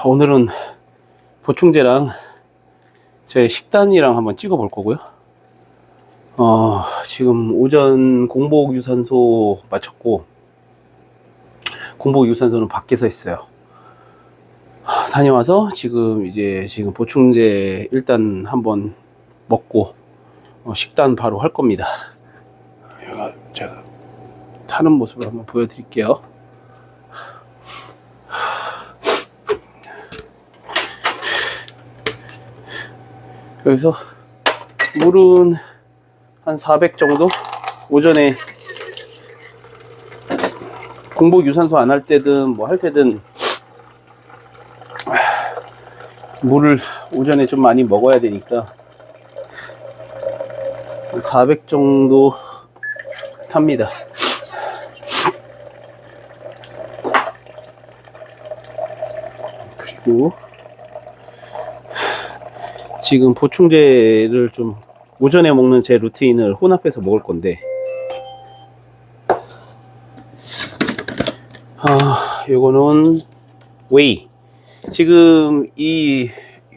오늘은 보충제랑 제 식단이랑 한번 찍어 볼 거고요. 지금 오전 공복 유산소 마쳤고, 공복 유산소는 밖에서 했어요. 다녀와서 지금 보충제 일단 한번 먹고 식단 바로 할 겁니다. 제가 타는 모습을 한번 보여드릴게요. 여기서 물은 한 400 정도? 오전에 공복 유산소 안 할 때든 뭐 할 때든 물을 오전에 좀 많이 먹어야 되니까 400 정도 탑니다. 그리고 지금 보충제를 좀 오전에 먹는 제 루틴을 혼합해서 먹을 건데, 요거는 웨이. 지금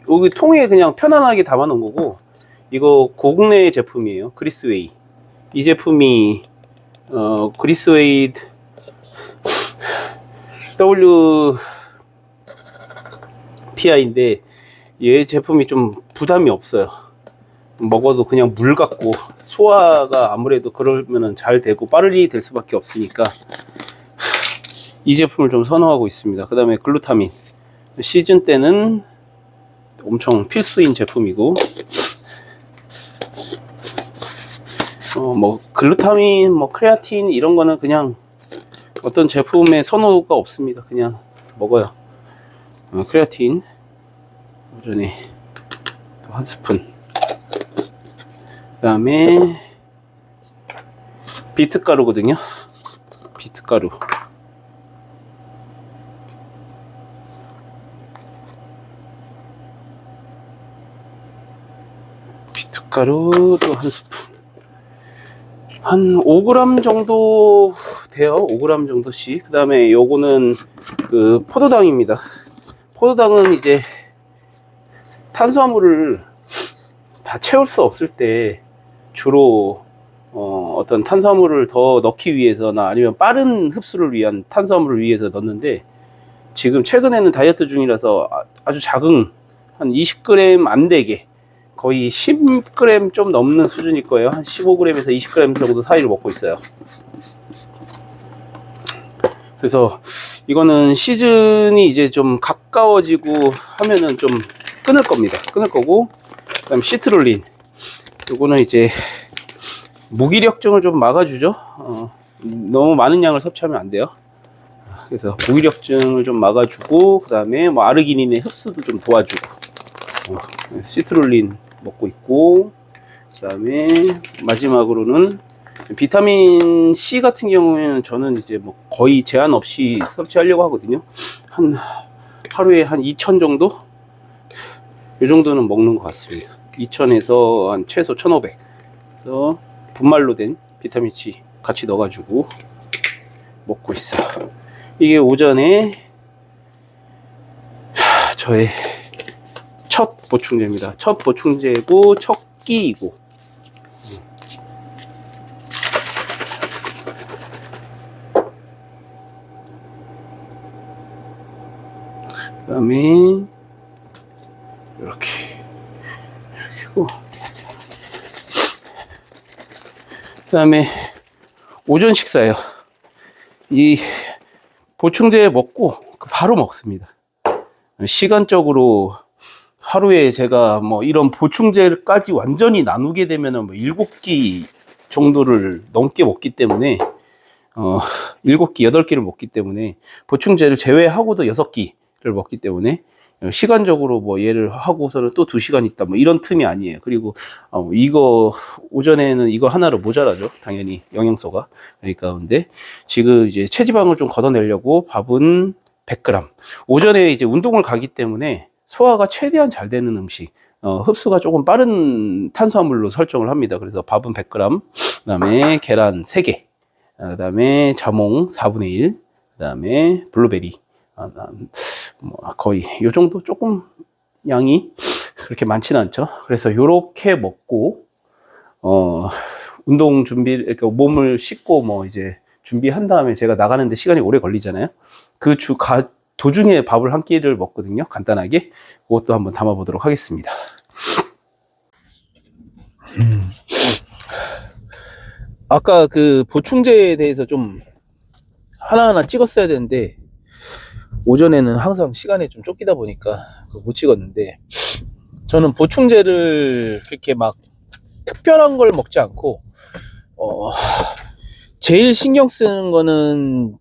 여기 통에 그냥 편안하게 담아 놓은 거고, 이거 국내 제품이에요. 그리스웨이. 이 제품이 그리스웨이 WPI인데 얘 제품이 좀 부담이 없어요. 먹어도 그냥 물 같고 소화가 아무래도 그러면은 잘 되고 빠르게 될 수밖에 없으니까 이 제품을 좀 선호하고 있습니다. 그 다음에 글루타민. 시즌 때는 엄청 필수인 제품이고, 뭐 글루타민, 뭐 크레아틴 이런 거는 그냥 어떤 제품에 선호가 없습니다. 그냥 먹어요. 크레아틴 오전에 또 한 스푼. 그 다음에 비트가루거든요. 비트가루. 비트가루도 한 스푼. 한 5g 정도 돼요. 5g 정도씩. 그 다음에 요거는 그 포도당입니다. 포도당은 이제 탄수화물을 다 채울 수 없을 때 주로 어떤 탄수화물을 더 넣기 위해서나 아니면 빠른 흡수를 위한 탄수화물을 위해서 넣는데, 지금 최근에는 다이어트 중이라서 아주 작은 한 20g 안 되게 거의 10g 좀 넘는 수준일 거예요. 한 15g에서 20g 정도 사이를 먹고 있어요. 그래서 이거는 시즌이 이제 좀 가까워지고 하면은 좀 끊을 겁니다. 끊을 거고, 그 다음 시트롤린. 요거는 이제 무기력증을 좀 막아주죠. 너무 많은 양을 섭취하면 안 돼요. 그래서 무기력증을 좀 막아주고, 그 다음에 뭐 아르기닌의 흡수도 좀 도와주고, 시트롤린 먹고 있고, 그 다음에 마지막으로는 비타민 C 같은 경우에는 저는 이제 뭐 거의 제한 없이 섭취하려고 하거든요. 하루에 한 2000 정도? 이 정도는 먹는 것 같습니다. 2000에서 한 최소 1500. 그래서 분말로 된 비타민 C 같이 넣어가지고 먹고 있어요. 이게 오전에 저의 첫 보충제입니다. 첫 보충제고 첫 끼이고. 그 다음에 이렇게 고, 그 다음에 오전 식사예요. 이 보충제 먹고 바로 먹습니다. 시간적으로 하루에 제가 뭐 이런 보충제까지 완전히 나누게 되면은 뭐 7끼 정도를 넘게 먹기 때문에 7끼, 8끼를 먹기 때문에, 보충제를 제외하고도 6끼를 먹기 때문에 시간적으로 뭐 얘를 하고서는 또 2시간 있다 뭐 이런 틈이 아니에요. 그리고 이거 오전에는 이거 하나로 모자라죠. 당연히 영양소가. 그러니까 근데 지금 이제 체지방을 좀 걷어내려고 밥은 100g. 오전에 이제 운동을 가기 때문에 소화가 최대한 잘 되는 음식, 흡수가 조금 빠른 탄수화물로 설정을 합니다. 그래서 밥은 100g, 그 다음에 계란 3개, 그 다음에 자몽 4분의 1, 그 다음에 블루베리 뭐 거의 요 정도, 조금 양이 그렇게 많지는 않죠. 그래서 요렇게 먹고 운동 준비, 그러니까 몸을 씻고 뭐 이제 준비한 다음에 제가 나가는데 시간이 오래 걸리잖아요. 도중에 밥을 한 끼를 먹거든요. 간단하게. 그것도 한번 담아 보도록 하겠습니다. 아까 그 보충제에 대해서 좀 하나하나 찍었어야 되는데, 오전에는 항상 시간에 좀 쫓기다 보니까 못 찍었는데, 저는 보충제를 그렇게 막 특별한 걸 먹지 않고, 제일 신경 쓰는 거는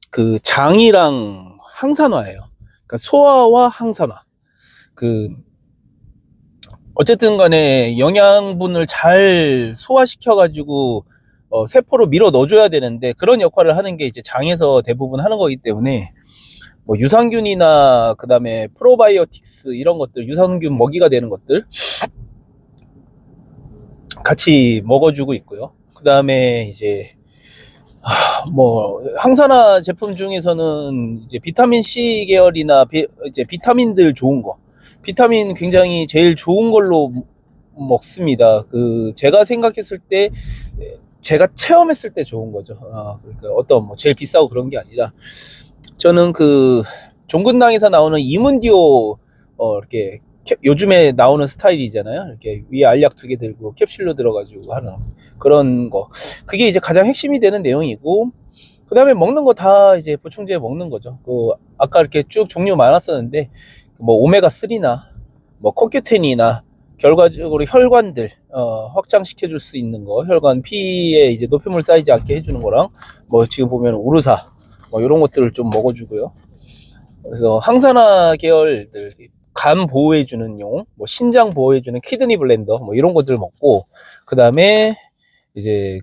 그 장이랑 항산화예요. 그러니까 소화와 항산화. 어쨌든 간에 영양분을 잘 소화시켜가지고 세포로 밀어 넣어줘야 되는데, 그런 역할을 하는 게 이제 장에서 대부분 하는 거기 때문에, 뭐 유산균이나 그 다음에 프로바이오틱스 이런 것들, 유산균 먹이가 되는 것들 같이 먹어주고 있고요. 그 다음에 이제 뭐 항산화 제품 중에서는 이제 비타민 C 계열이나 이제 비타민들 좋은 거, 비타민 굉장히 제일 좋은 걸로 먹습니다. 제가 생각했을 때, 제가 체험했을 때 좋은 거죠. 그러니까 어떤 뭐 제일 비싸고 그런 게 아니라, 저는 종근당에서 나오는 이문디오 이렇게 요즘에 나오는 스타일이잖아요. 이렇게 위에 알약 2개 들고 캡슐로 들어가지고 하는 그런 거. 그게 이제 가장 핵심이 되는 내용이고, 그 다음에 먹는 거 다 이제 보충제 먹는 거죠. 아까 이렇게 쭉 종류 많았었는데, 뭐 오메가3나 뭐 CoQ10이나 결과적으로 혈관들 확장시켜 줄 수 있는 거, 혈관 피에 이제 노폐물 쌓이지 않게 해주는 거랑, 뭐 지금 보면 우르사 뭐 이런 것들을 좀 먹어주고요. 그래서 항산화 계열들, 간 보호해주는 용, 뭐 신장 보호해주는 키드니 블렌더, 뭐 이런 것들 먹고, 그 다음에 이제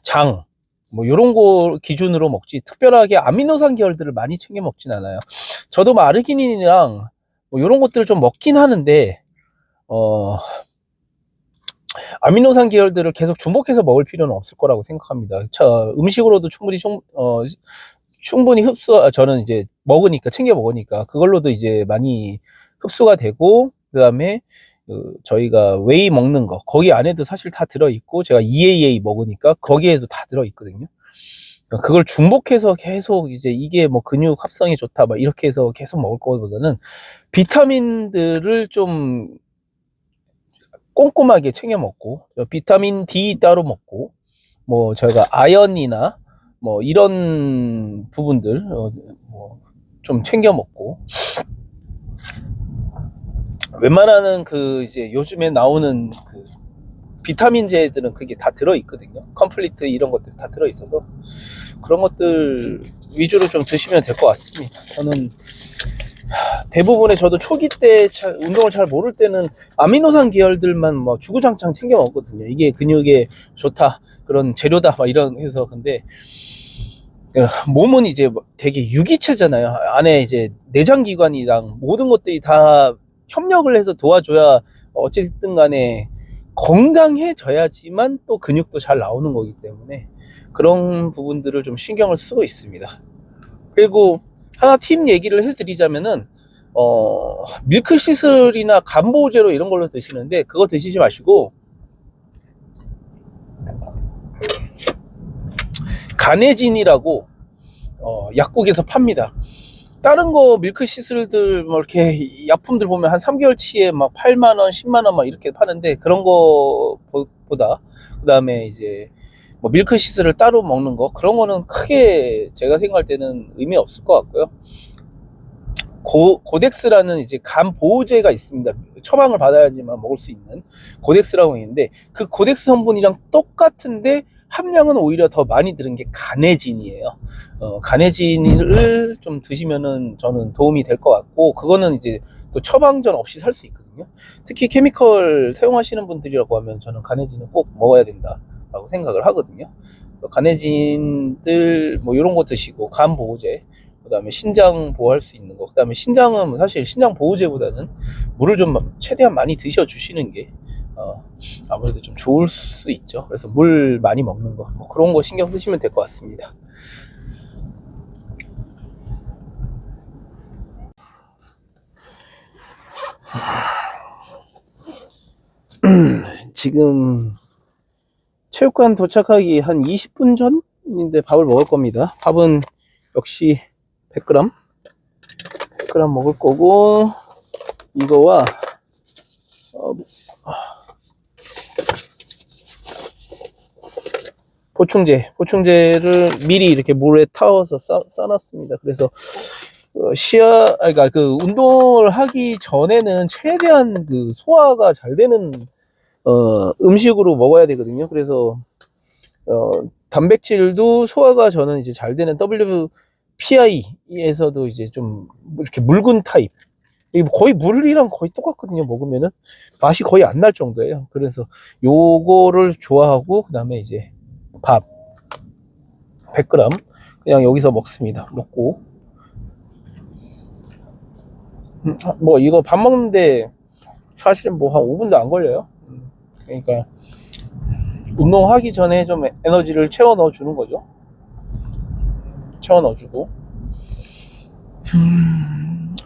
장, 뭐 이런 거 기준으로 먹지, 특별하게 아미노산 계열들을 많이 챙겨 먹진 않아요. 저도 뭐 아르기닌이랑 뭐 이런 것들을 좀 먹긴 하는데, 아미노산 계열들을 계속 중복해서 먹을 필요는 없을 거라고 생각합니다. 음식으로도 충분히 저는 이제 챙겨 먹으니까 그걸로도 이제 많이 흡수가 되고, 그 다음에 저희가 웨이 먹는 거, 거기 안에도 사실 다 들어있고, 제가 EAA 먹으니까 거기에도 다 들어있거든요. 그러니까 그걸 중복해서 계속 이제 이게 뭐 근육 합성에 좋다 막 이렇게 해서 계속 먹을 것보다는 비타민들을 좀 꼼꼼하게 챙겨 먹고, 비타민 D 따로 먹고, 뭐 저희가 아연이나 뭐 이런 부분들 뭐 좀 챙겨 먹고, 웬만하는 이제 요즘에 나오는 비타민제들은 그게 다 들어있거든요. 컴플리트 이런 것들 다 들어있어서 그런 것들 위주로 좀 드시면 될 것 같습니다. 저는 대부분의, 저도 초기 때 운동을 잘 모를 때는 아미노산 계열들만 뭐 주구장창 챙겨 먹거든요. 이게 근육에 좋다, 그런 재료다 막 이런 해서. 근데 몸은 이제 되게 유기체잖아요. 안에 이제 내장기관이랑 모든 것들이 다 협력을 해서 도와줘야 어쨌든 간에 건강해져야지만 또 근육도 잘 나오는 거기 때문에, 그런 부분들을 좀 신경을 쓰고 있습니다. 그리고 하나 팁 얘기를 해드리자면은, 밀크시슬이나 간보제로 이런 걸로 드시는데, 그거 드시지 마시고 가네진이라고 약국에서 팝니다. 다른 거 밀크시슬들 뭐 이렇게 약품들 보면 한 3개월치에 막 8만원 10만원 막 이렇게 파는데, 그런 거보다 그 다음에 이제 뭐 밀크시슬을 따로 먹는 거, 그런 거는 크게 제가 생각할 때는 의미 없을 것 같고요. 고덱스라는 이제 간 보호제가 있습니다. 처방을 받아야지만 먹을 수 있는 고덱스라고 있는데, 그 고덱스 성분이랑 똑같은데 함량은 오히려 더 많이 들은 게 가네진이에요. 가네진을 좀 드시면은 저는 도움이 될 것 같고, 그거는 이제 또 처방전 없이 살 수 있거든요. 특히 케미컬 사용하시는 분들이라고 하면 저는 가네진은 꼭 먹어야 된다라고 생각을 하거든요. 가네진들 뭐 이런 거 드시고, 간 보호제, 그 다음에 신장 보호할 수 있는 거, 그 다음에 신장은 사실 신장 보호제보다는 물을 좀 최대한 많이 드셔 주시는 게 아무래도 좀 좋을 수 있죠. 그래서 물 많이 먹는 거, 뭐 그런 거 신경 쓰시면 될 것 같습니다. 지금 체육관 도착하기 한 20분 전인데 밥을 먹을 겁니다. 밥은 역시 100g 먹을 거고, 이거와 보충제를 미리 이렇게 물에 타워서 싸놨습니다. 그래서 그러니까 그 운동을 하기 전에는 최대한 그 소화가 잘 되는 음식으로 먹어야 되거든요. 그래서 단백질도 소화가 저는 이제 잘 되는 WPI에서도 이제 좀 이렇게 묽은 타입, 거의 물이랑 거의 똑같거든요. 먹으면은 맛이 거의 안 날 정도예요. 그래서 요거를 좋아하고, 그 다음에 이제 밥 100g 그냥 여기서 먹습니다. 먹고 뭐 이거 밥 먹는데 사실은 뭐 한 5분도 안 걸려요. 그러니까 운동하기 전에 좀 에너지를 채워 넣어 주는 거죠. 채워 넣어 주고,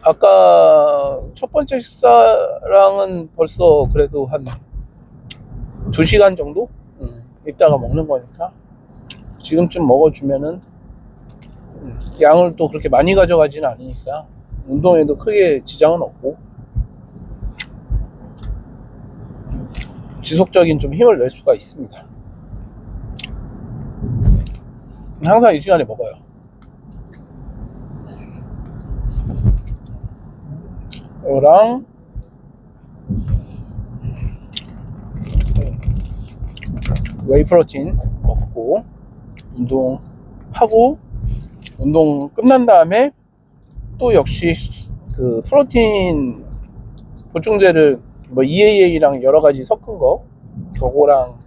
아까 첫 번째 식사랑은 벌써 그래도 한 2시간 정도 있다가 먹는 거니까 지금쯤 먹어주면은 양을 또 그렇게 많이 가져가지는 않으니까 운동에도 크게 지장은 없고 지속적인 좀 힘을 낼 수가 있습니다. 항상 이 시간에 먹어요. 이거랑 웨이 프로틴 먹고, 운동하고, 운동 끝난 다음에 또 역시 그 프로틴 보충제를 뭐 EAA랑 여러 가지 섞은 거, 그거랑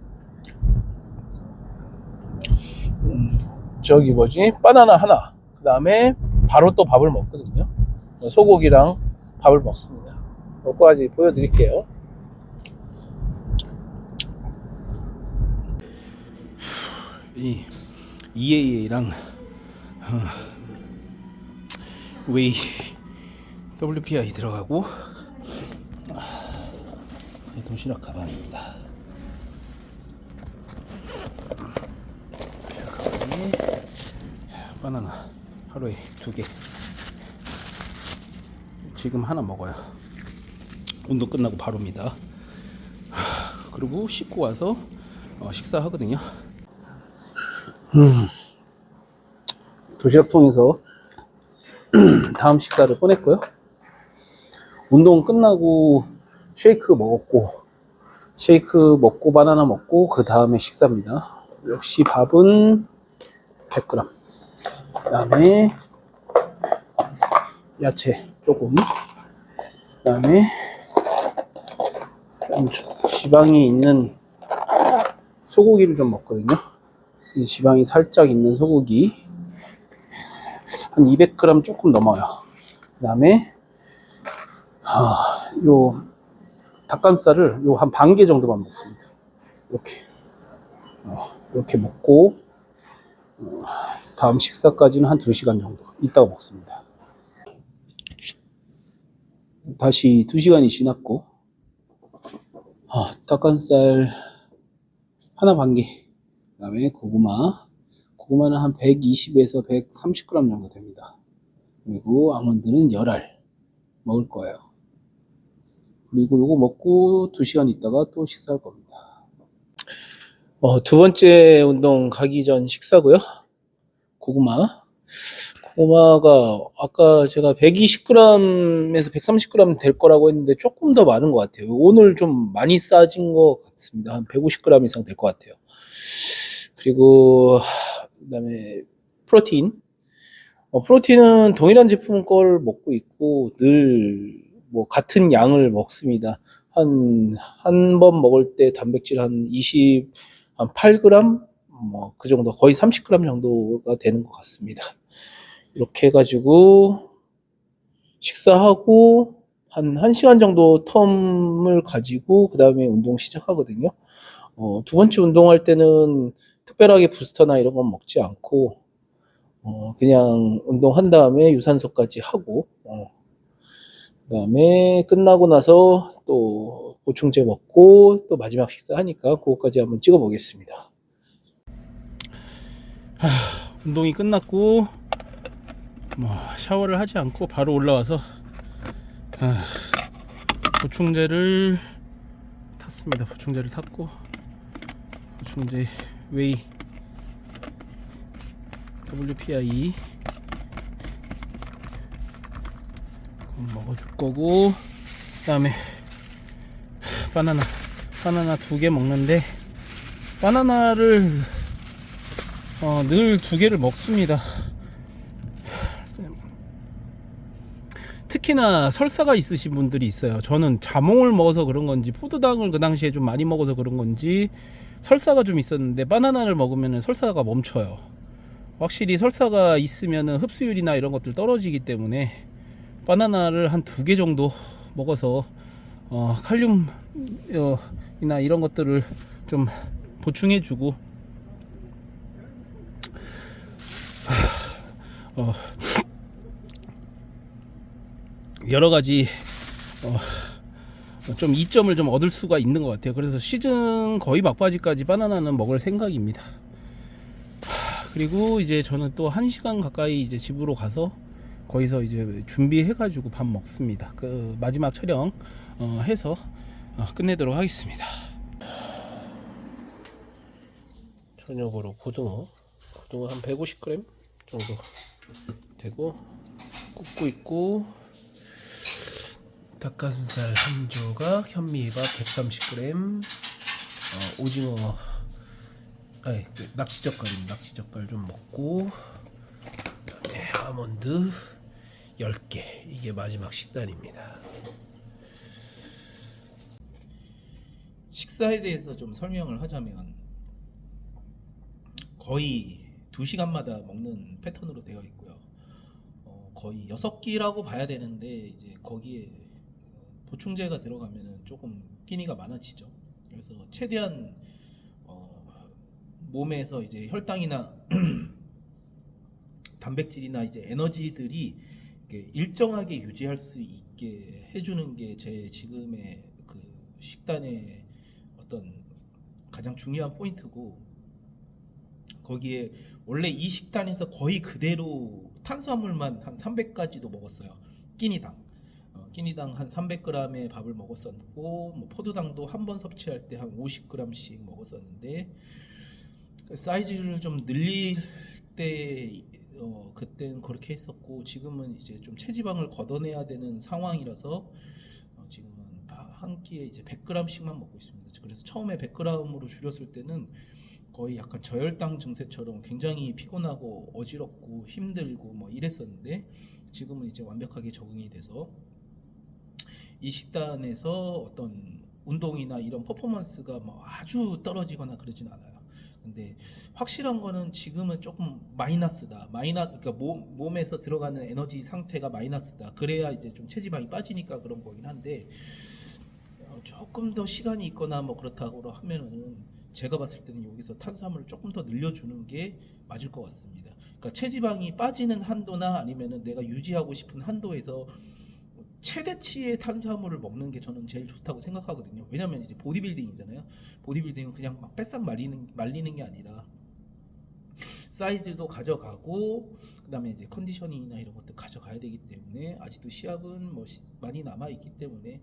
저기 뭐지, 바나나 하나, 그 다음에 바로 또 밥을 먹거든요. 소고기랑 밥을 먹습니다. 그거까지 보여드릴게요. 이 EAA랑 웨이 WPI 들어가고, 도시락 가방입니다. 가방에 바나나 하루에 2개, 지금 하나 먹어요. 운동 끝나고 바로입니다. 그리고 씻고 와서 식사하거든요. 도시락통에서 다음 식사를 꺼냈고요. 운동 끝나고 쉐이크 먹고 바나나 먹고 그 다음에 식사입니다. 역시 밥은 100g, 그 다음에 야채 조금, 그 다음에 좀 지방이 있는 소고기를 좀 먹거든요. 지방이 살짝 있는 소고기 한 200g 조금 넘어요. 그 다음에 요 닭가슴살을 요 한 반 개 정도만 먹습니다. 이렇게 먹고 다음 식사까지는 한 2시간 정도 있다가 먹습니다. 다시 2시간이 지났고, 닭가슴살 하나 반 개, 그 다음에 고구마는 한 120에서 130g 정도 됩니다. 그리고 아몬드는 열알 먹을 거예요. 그리고 요거 먹고 2시간 있다가 또 식사할 겁니다. 두 번째 운동 가기 전 식사고요. 고구마가 아까 제가 120g에서 130g 될 거라고 했는데 조금 더 많은 것 같아요. 오늘 좀 많이 싸진 것 같습니다. 한 150g 이상 될 것 같아요. 그리고 그다음에 프로틴은 동일한 제품 걸 먹고 있고 늘 뭐 같은 양을 먹습니다. 한 번 먹을 때 단백질 한 8g 뭐 그 정도, 거의 30g 정도가 되는 것 같습니다. 이렇게 해가지고 식사하고 한 1시간 정도 텀을 가지고 그 다음에 운동 시작하거든요. 두 번째 운동할 때는 특별하게 부스터나 이런 건 먹지 않고 그냥 운동한 다음에 유산소까지 하고 그다음에 끝나고 나서 또 보충제 먹고 또 마지막 식사하니까 그거까지 한번 찍어 보겠습니다. 운동이 끝났고 뭐 샤워를 하지 않고 바로 올라와서 보충제를 탔습니다. 보충제를 탔고 보충제 웨이 WPI 먹어줄 거고, 그 다음에 바나나 2개 먹는데, 바나나를 늘 2개를 먹습니다. 특히나 설사가 있으신 분들이 있어요. 저는 자몽을 먹어서 그런 건지 포도당을 그 당시에 좀 많이 먹어서 그런 건지 설사가 좀 있었는데, 바나나를 먹으면 설사가 멈춰요. 확실히 설사가 있으면 흡수율이나 이런 것들 떨어지기 때문에 바나나를 한 2개 정도 먹어서 칼륨이나 이런 것들을 좀 보충해주고, 여러 가지 좀 이점을 좀 얻을 수가 있는 것 같아요. 그래서 시즌 거의 막바지까지 바나나는 먹을 생각입니다. 그리고 이제 저는 또 1시간 가까이 이제 집으로 가서 거기서 이제 준비해가지고 밥 먹습니다. 그 마지막 촬영 해서 끝내도록 하겠습니다. 저녁으로 고등어 한 150g 정도 되고, 굽고 있고, 닭가슴살 한 조각, 현미밥 130g, 오징어, 낙지젓갈입니다. 낙지젓갈 좀 먹고, 그다음에 아몬드 10개. 이게 마지막 식단입니다. 식사에 대해서 좀 설명을 하자면, 거의 2시간마다 먹는 패턴으로 되어 있고요. 거의 6끼라고 봐야 되는데, 이제 거기에 보충제가 들어가면 조금 끼니가 많아지죠. 그래서 최대한 몸에서 이제 혈당이나 단백질이나 이제 에너지들이 일정하게 유지할 수 있게 해주는 게 제 지금의 그 식단의 어떤 가장 중요한 포인트고, 거기에 원래 이 식단에서 거의 그대로 탄수화물만 한 300까지도 먹었어요. 끼니당 한 300g의 밥을 먹었었고, 뭐 포도당도 한 번 섭취할 때 한 50g씩 먹었었는데, 사이즈를 좀 늘릴 때 그때는 그렇게 했었고, 지금은 이제 좀 체지방을 걷어내야 되는 상황이라서 지금은 한 끼에 이제 100g씩만 먹고 있습니다. 그래서 처음에 100g으로 줄였을 때는 거의 약간 저혈당 증세처럼 굉장히 피곤하고 어지럽고 힘들고 뭐 이랬었는데, 지금은 이제 완벽하게 적응이 돼서 이 식단에서 어떤 운동이나 이런 퍼포먼스가 뭐 아주 떨어지거나 그러진 않아요. 근데 확실한 거는 지금은 조금 마이너스다. 그러니까 몸에서 들어가는 에너지 상태가 마이너스다. 그래야 이제 좀 체지방이 빠지니까 그런 거긴 한데, 조금 더 시간이 있거나 뭐 그렇다고 하면은 제가 봤을 때는 여기서 탄수화물을 조금 더 늘려주는 게 맞을 것 같습니다. 그러니까 체지방이 빠지는 한도나 아니면은 내가 유지하고 싶은 한도에서 최대치의 탄수화물을 먹는 게 저는 제일 좋다고 생각하거든요. 왜냐면 이제 보디빌딩이잖아요. 보디빌딩은 그냥 막 뺏싹 말리는 게 아니라 사이즈도 가져가고, 그다음에 이제 컨디셔닝이나 이런 것도 가져가야 되기 때문에, 아직도 시합은 뭐 많이 남아 있기 때문에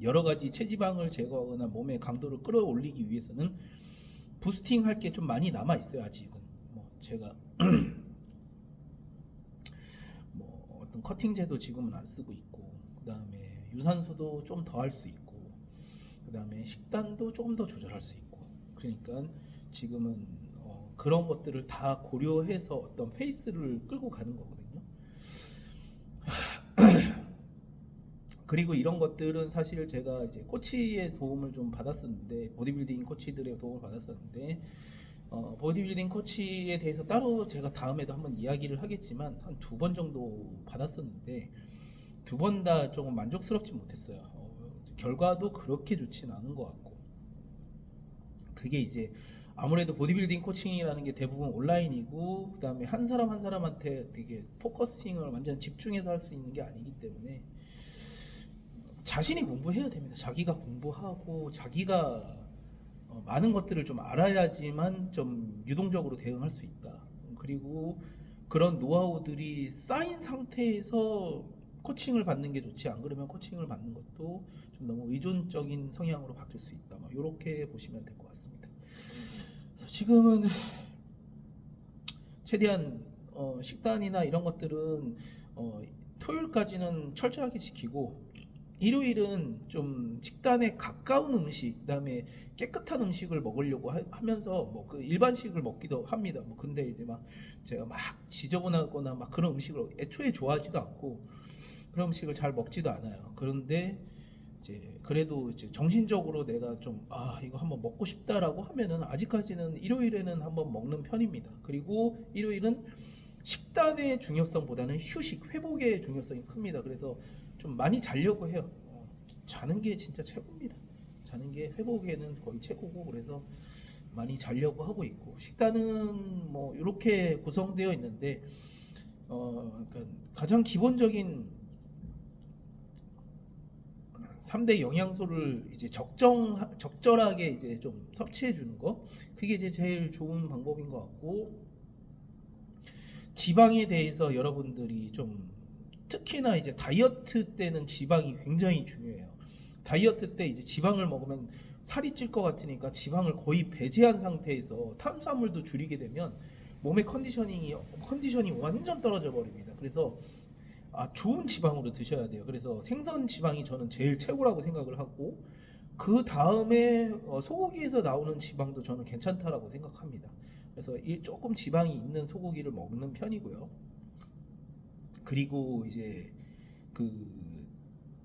여러 가지 체지방을 제거하거나 몸의 강도를 끌어올리기 위해서는 부스팅 할 게 좀 많이 남아 있어요. 아직은 뭐 제가 뭐 어떤 커팅제도 지금은 안 쓰고 있고, 그다음에 유산소도 좀 더 할 수 있고, 그다음에 식단도 조금 더 조절할 수 있고, 그러니까 지금은 그런 것들을 다 고려해서 어떤 페이스를 끌고 가는 거거든요. 그리고 이런 것들은 사실 제가 이제 코치의 도움을 좀 받았었는데, 보디빌딩 코치들의 도움을 받았었는데, 보디빌딩 코치에 대해서 따로 제가 다음에도 한번 이야기를 하겠지만, 한 2번 정도 받았었는데 2번 다 조금 만족스럽지 못했어요. 결과도 그렇게 좋진 않은 것 같고, 그게 이제 아무래도 보디빌딩 코칭이라는 게 대부분 온라인이고 그다음에 한 사람 한 사람한테 되게 포커싱을 완전 집중해서 할 수 있는 게 아니기 때문에 자신이 공부해야 됩니다. 자기가 공부하고 자기가 많은 것들을 좀 알아야지만 좀 유동적으로 대응할 수 있다. 그리고 그런 노하우들이 쌓인 상태에서 코칭을 받는 게 좋지, 안 그러면 코칭을 받는 것도 좀 너무 의존적인 성향으로 바뀔 수 있다. 이렇게 보시면 될 것 같습니다. 그래서 지금은 최대한 식단이나 이런 것들은 토요일까지는 철저하게 지키고 일요일은 좀 식단에 가까운 음식, 그다음에 깨끗한 음식을 먹으려고 하면서 뭐 그 일반식을 먹기도 합니다. 뭐 근데 이제 막 제가 막 지저분하거나 막 그런 음식을 애초에 좋아하지도 않고 그런 음식을 잘 먹지도 않아요. 그런데 이제 그래도 이제 정신적으로 내가 좀 이거 한번 먹고 싶다라고 하면은 아직까지는 일요일에는 한번 먹는 편입니다. 그리고 일요일은 식단의 중요성보다는 휴식, 회복의 중요성이 큽니다. 그래서 좀 많이 자려고 해요. 자는 게 진짜 최고입니다. 자는 게 회복에는 거의 최고고, 그래서 많이 자려고 하고 있고, 식단은 뭐 이렇게 구성되어 있는데 그러니까 가장 기본적인 3대 영양소를 이제 적절하게 이제 좀 섭취해 주는 거, 그게 이제 제일 좋은 방법인 것 같고, 지방에 대해서 여러분들이 좀 특히나 이제 다이어트 때는 지방이 굉장히 중요해요. 다이어트 때 이제 지방을 먹으면 살이 찔 것 같으니까 지방을 거의 배제한 상태에서 탄수화물도 줄이게 되면 몸의 컨디션이 완전 떨어져 버립니다. 그래서 좋은 지방으로 드셔야 돼요. 그래서 생선 지방이 저는 제일 최고라고 생각을 하고, 그 다음에 소고기에서 나오는 지방도 저는 괜찮다라고 생각합니다. 그래서 조금 지방이 있는 소고기를 먹는 편이고요. 그리고 이제 그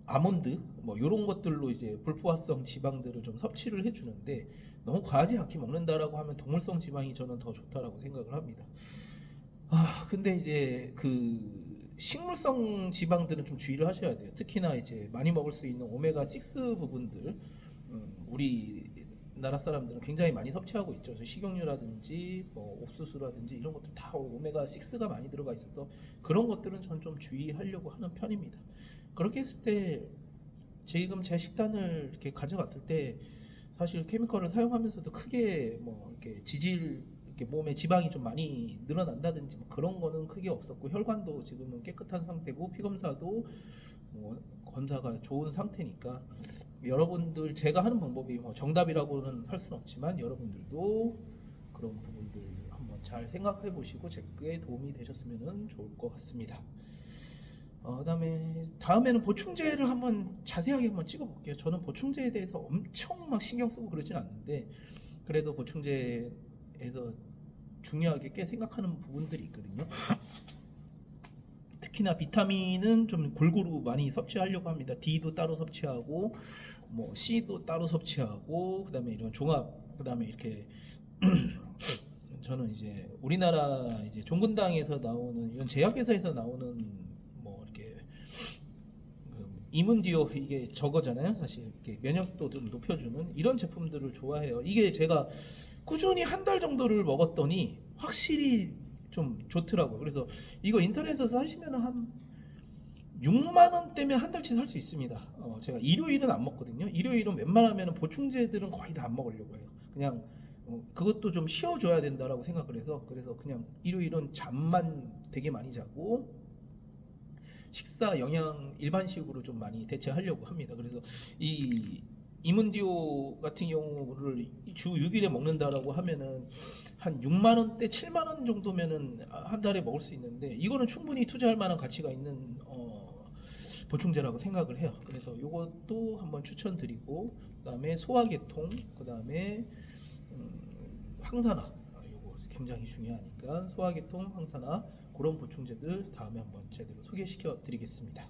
아몬드 뭐 이런 것들로 이제 불포화성 지방들을 좀 섭취를 해주는데, 너무 과하지 않게 먹는다라고 하면 동물성 지방이 저는 더 좋다라고 생각을 합니다. 근데 이제 그 식물성 지방들은 좀 주의를 하셔야 돼요. 특히나 이제 많이 먹을 수 있는 오메가6 부분들, 우리나라 사람들은 굉장히 많이 섭취하고 있죠. 그래서 식용유라든지 뭐 옥수수라든지 이런 것들 다 오메가6가 많이 들어가 있어서 그런 것들은 전 좀 주의하려고 하는 편입니다. 그렇게 했을 때 지금 제 식단을 이렇게 가져갔을 때 사실 케미컬을 사용하면서도 크게 뭐 이렇게 이렇게 몸에 지방이 좀 많이 늘어난다든지 뭐 그런 거는 크게 없었고, 혈관도 지금은 깨끗한 상태고, 피 검사도 뭐 검사가 좋은 상태니까, 여러분들 제가 하는 방법이 뭐 정답이라고는 할 수는 없지만 여러분들도 그런 부분들 한번 잘 생각해 보시고 제게 도움이 되셨으면 좋을 것 같습니다. 다음에는 보충제를 한번 자세하게 한번 찍어볼게요. 저는 보충제에 대해서 엄청 막 신경 쓰고 그러진 않는데, 그래도 보충제에서 중요하게 꽤 생각하는 부분들이 있거든요. 특히나 비타민은 좀 골고루 많이 섭취하려고 합니다. D도 따로 섭취하고, 뭐 C도 따로 섭취하고, 그다음에 이런 종합, 그다음에 이렇게 저는 이제 우리나라 이제 종근당에서 나오는 이런 제약회사에서 나오는 뭐 이렇게 이문디오, 이게 저거잖아요. 사실 이렇게 면역도 좀 높여주는 이런 제품들을 좋아해요. 이게 제가 꾸준히 한 달 정도를 먹었더니 확실히 좀 좋더라고요. 그래서 이거 인터넷에서 사시면 한 6만 원대면 한 달치 살 수 있습니다. 제가 일요일은 안 먹거든요. 일요일은 웬만하면 보충제들은 거의 다 안 먹으려고 해요. 그냥 그것도 좀 쉬어줘야 된다라고 생각을 해서, 그래서 그냥 일요일은 잠만 되게 많이 자고 식사 영양 일반식으로 좀 많이 대체하려고 합니다. 그래서 이 이문디오 같은 경우를 주 6일에 먹는다라고 하면은 한 6만 원대, 7만 원 정도면은 한 달에 먹을 수 있는데, 이거는 충분히 투자할 만한 가치가 있는 보충제라고 생각을 해요. 그래서 이것도 한번 추천드리고, 그다음에 소화계통, 그다음에 항산화, 이거 굉장히 중요하니까 소화계통, 항산화, 그런 보충제들 다음에 한번 제대로 소개시켜 드리겠습니다.